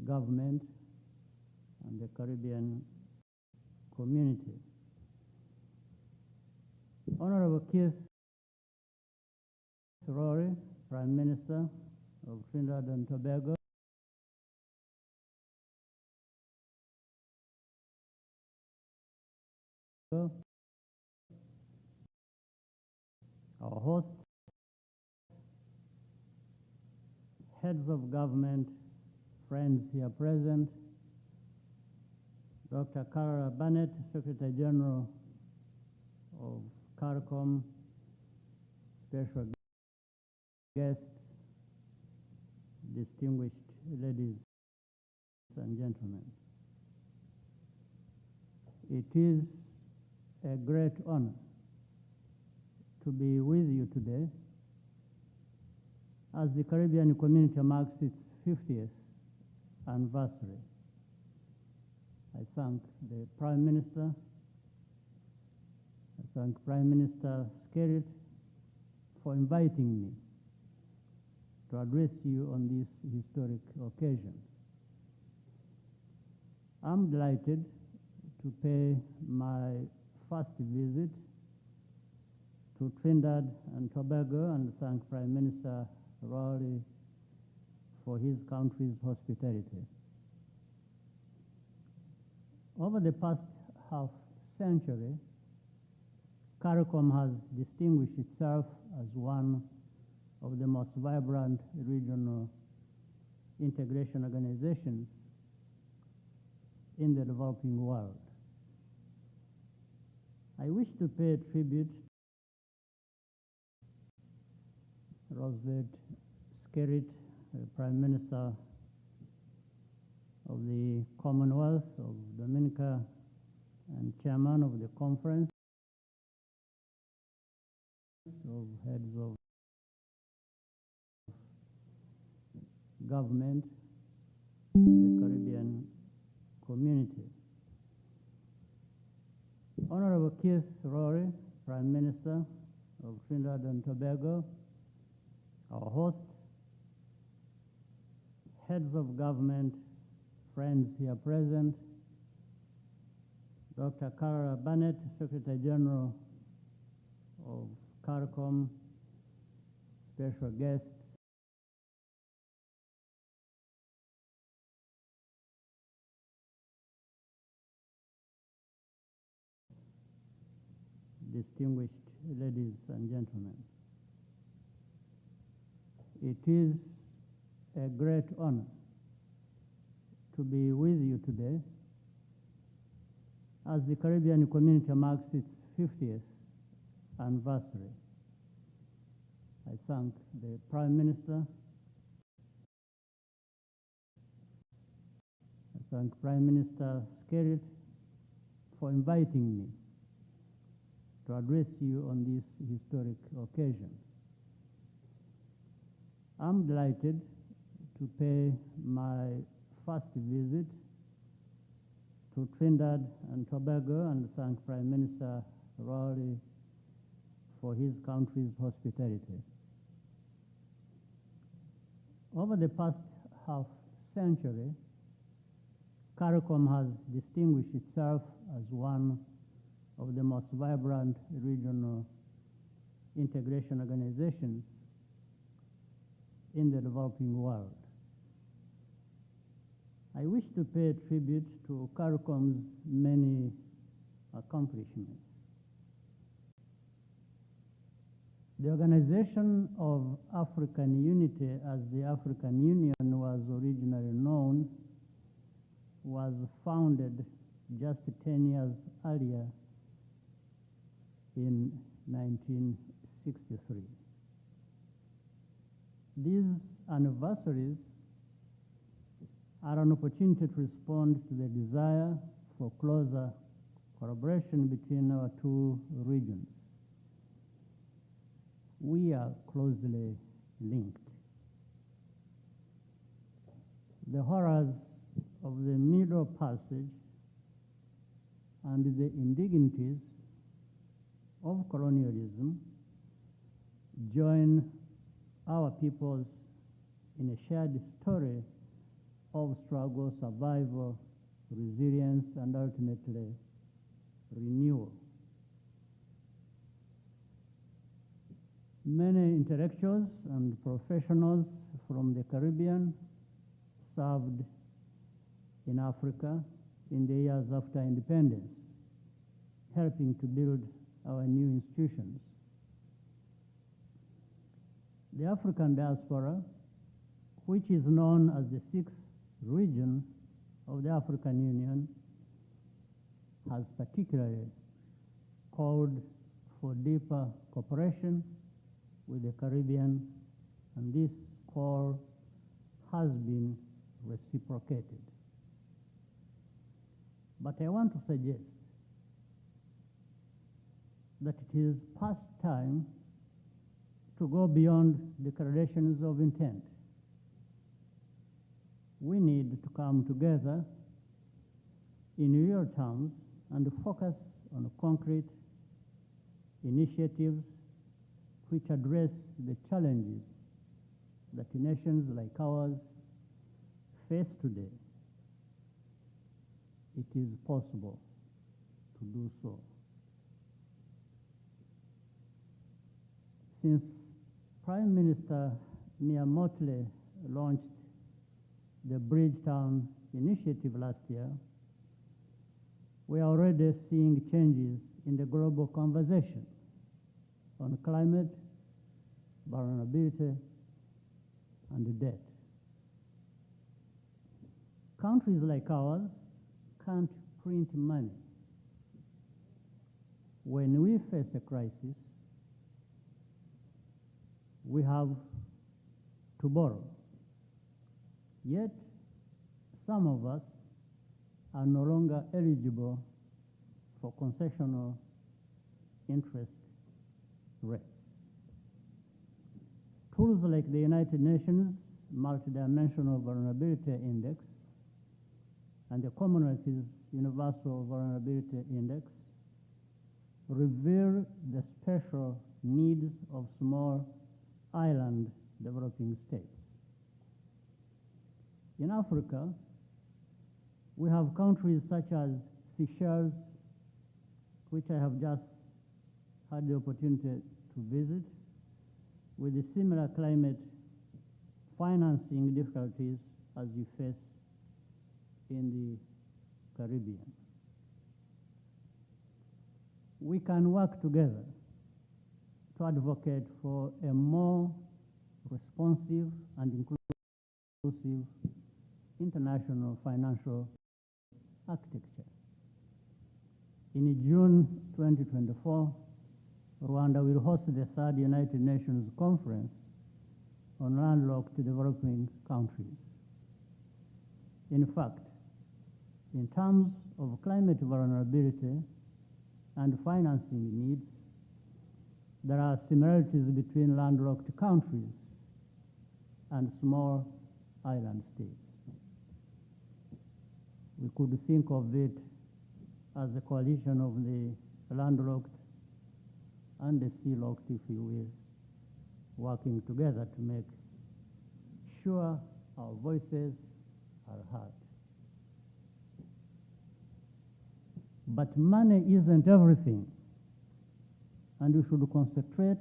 government, and the Caribbean community. Honorable Keith Rory, Prime Minister of Trinidad and Tobago, our host, heads of government, friends here present, Dr. Cara Bennett, Secretary General of CARICOM, special guests, distinguished ladies and gentlemen. It is a great honor to be with you today as the Caribbean community marks its 50th anniversary. I thank the Prime Minister, I thank Prime Minister Skerrit for inviting me to address you on this historic occasion. I'm delighted to pay my first visit to Trinidad and Tobago and thank Prime Minister Rory for his country's hospitality. Over the past half-century, CARICOM has distinguished itself as one of the most vibrant regional integration organizations in the developing world. I wish to pay tribute to Roosevelt Skerrit, Prime Minister of the Commonwealth of Dominica and Chairman of the Conference of Heads of Government in the Caribbean community. Honorable Keith Rory, Prime Minister of Trinidad and Tobago, our host, heads of government, friends here present, Dr. Cara Bennett, Secretary General of CARICOM, special guests, distinguished ladies and gentlemen. It is a great honor to be with you today as the Caribbean community marks its 50th anniversary. I thank the Prime Minister, I thank Prime Minister Skerrit for inviting me to address you on this historic occasion. I'm delighted to pay my first visit to Trinidad and Tobago and thank Prime Minister Rory for his country's hospitality. Over the past half-century, CARICOM has distinguished itself as one of the most vibrant regional integration organizations in the developing world. I wish to pay tribute to CARICOM's many accomplishments. The Organization of African Unity, as the African Union was originally known, was founded just 10 years earlier in 1963. These anniversaries are an opportunity to respond to the desire for closer collaboration between our two regions. We are closely linked. The horrors of the Middle Passage and the indignities of colonialism join our peoples in a shared story of struggle, survival, resilience, and ultimately renewal. Many intellectuals and professionals from the Caribbean served in Africa in the years after independence, helping to build our new institutions. The African diaspora, which is known as the sixth region of the African Union, has particularly called for deeper cooperation with the Caribbean, and this call has been reciprocated. But I want to suggest that it is past time to go beyond declarations of intent. We need to come together in real terms and focus on concrete initiatives which address the challenges that nations like ours face today. It is possible to do so. Since Prime Minister Mia Mottley launched the Bridgetown Initiative last year, we are already seeing changes in the global conversation on climate, vulnerability, and debt. Countries like ours can't print money. When we face a crisis, we have to borrow. Yet, some of us are no longer eligible for concessional interest rates. Tools like the United Nations Multidimensional Vulnerability Index and the Commonwealth's Universal Vulnerability Index reveal the special needs of small island developing states. In Africa, we have countries such as Seychelles, which I have just had the opportunity to visit, with the similar climate financing difficulties as we face in the Caribbean. We can work together to advocate for a more responsive and inclusive international financial architecture. In June 2024, Rwanda will host the third United Nations Conference on landlocked developing countries. In fact, in terms of climate vulnerability and financing needs, there are similarities between landlocked countries and small island states. We could think of it as a coalition of the landlocked and the sea-locked, if you will, working together to make sure our voices are heard. But money isn't everything, and we should concentrate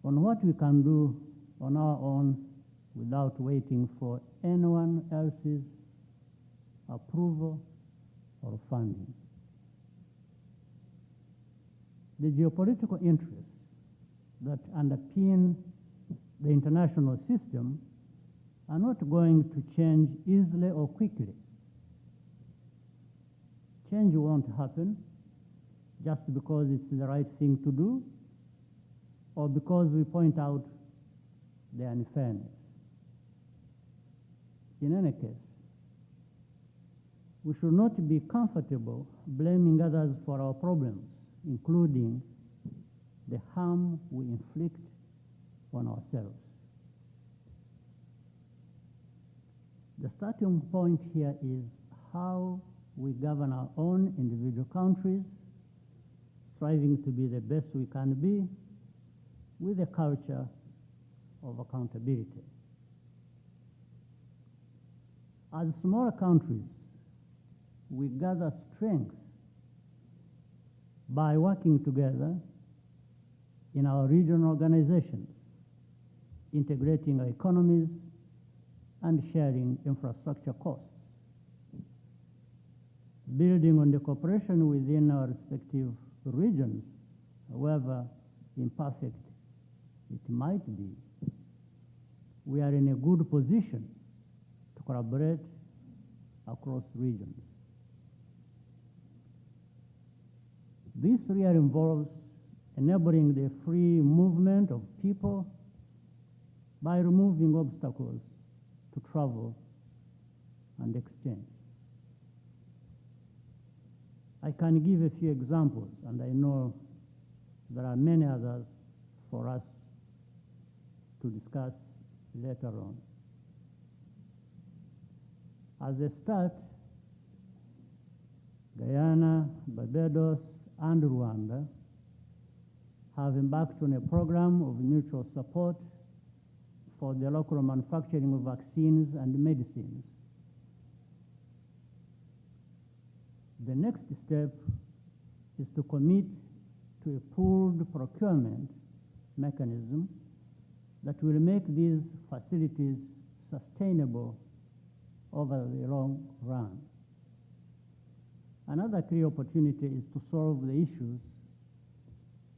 on what we can do on our own without waiting for anyone else's approval or funding. The geopolitical interests that underpin the international system are not going to change easily or quickly. Change won't happen just because it's the right thing to do or because we point out the unfairness. In any case, we should not be comfortable blaming others for our problems, including the harm we inflict on ourselves. The starting point here is how we govern our own individual countries, striving to be the best we can be with a culture of accountability. As smaller countries, we gather strength by working together in our regional organizations, integrating our economies and sharing infrastructure costs. Building on the cooperation within our respective regions, however imperfect it might be, we are in a good position to collaborate across regions. This really involves enabling the free movement of people by removing obstacles to travel and exchange. I can give a few examples, and I know there are many others for us to discuss later on. As a start, Guyana, Barbados, and Rwanda have embarked on a program of mutual support for the local manufacturing of vaccines and medicines. The next step is to commit to a pooled procurement mechanism that will make these facilities sustainable over the long run. Another clear opportunity is to solve the issues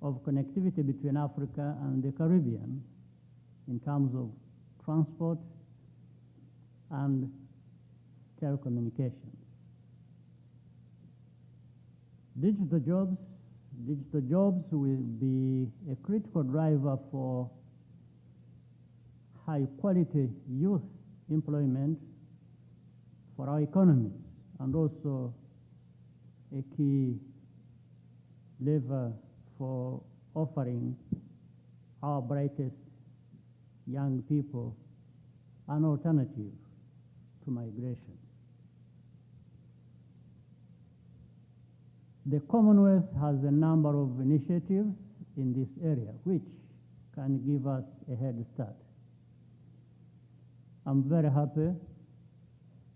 of connectivity between Africa and the Caribbean in terms of transport and telecommunications. Digital jobs will be a critical driver for high-quality youth employment for our economies, and also a key lever for offering our brightest young people an alternative to migration. The Commonwealth has a number of initiatives in this area which can give us a head start. I'm very happy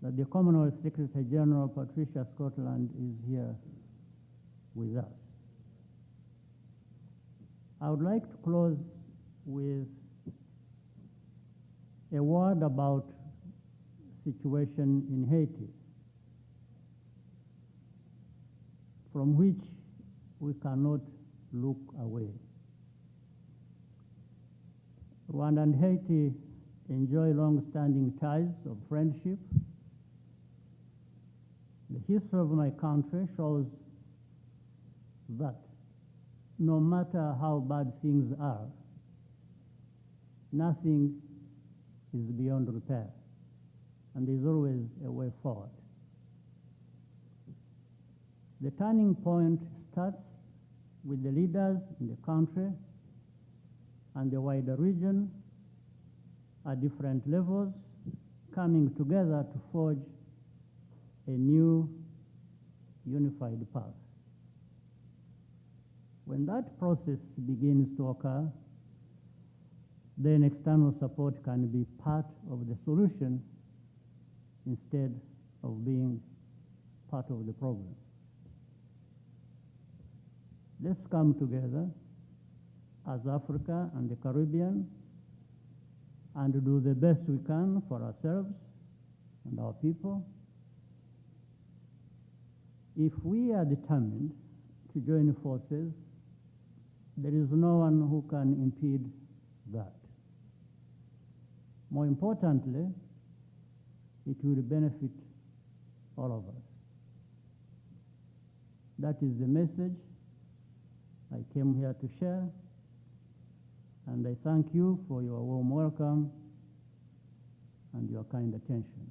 that the Commonwealth Secretary General, Patricia Scotland, is here with us. I would like to close with a word about situation in Haiti, from which we cannot look away. Rwanda and Haiti enjoy long-standing ties of friendship. The history of my country shows that no matter how bad things are, nothing is beyond repair, and there's always a way forward. The turning point starts with the leaders in the country and the wider region at different levels coming together to forge a new unified path. When that process begins to occur, then external support can be part of the solution instead of being part of the problem. Let's come together as Africa and the Caribbean and do the best we can for ourselves and our people. If we are determined to join forces, there is no one who can impede that. More importantly, it will benefit all of us. That is the message I came here to share, and I thank you for your warm welcome and your kind attention.